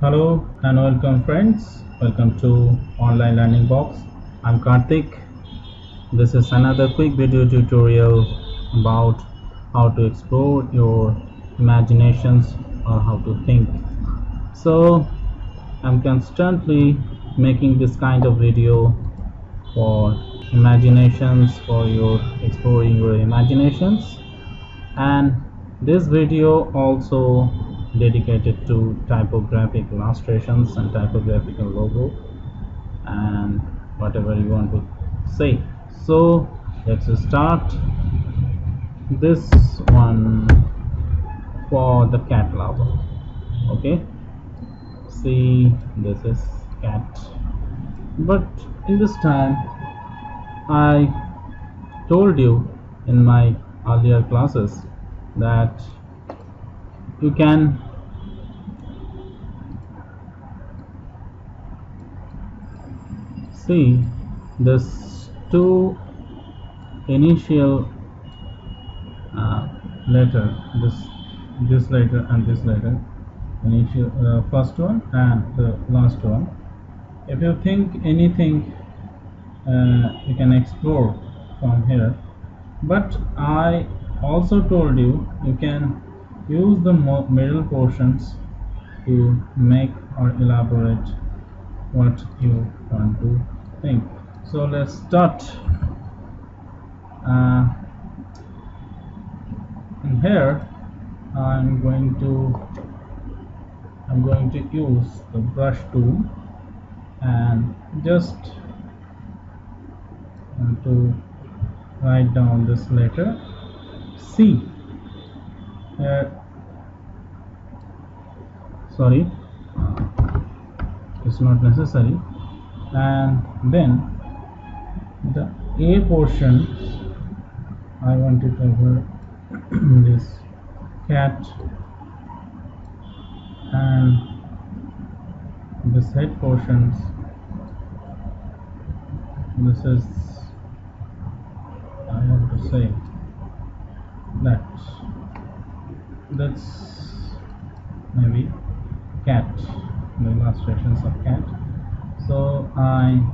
Hello and welcome friends. Welcome to Online Learning Box. I'm Kartik. This is another quick video tutorial about how to explore your imaginations or how to think. So I'm constantly making this kind of video for imaginations, for your exploring your imaginations, and this video also dedicated to typographic illustrations and typographical logo and whatever you want to say. So let's start this one for the cat lover. Okay, see, this is cat, but in this time I told you in my earlier classes that you can see this two initial letter, this letter and this letter, initial first one and the last one. If you think anything, you can explore from here, but I also told you you can use the middle portions to make or elaborate what you want to think. So let's start. uh, in here I'm going to use the brush tool and just want to write down this letter C. uh, Sorry, it's not necessary. And then the A portion I want to cover this cat, and this head portions, this is, I want to say that that's maybe cat, the illustrations of cat. So I'm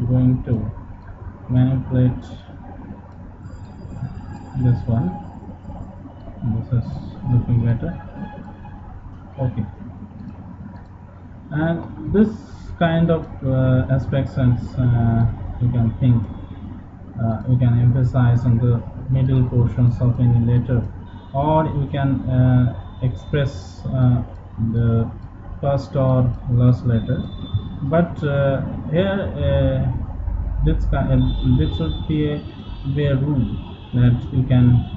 going to manipulate this one. This is looking better. Okay, and this kind of aspects, and you can think, you can emphasize on the middle portions of any letter, or you can express the first or last letter. But here this should be a rule that you can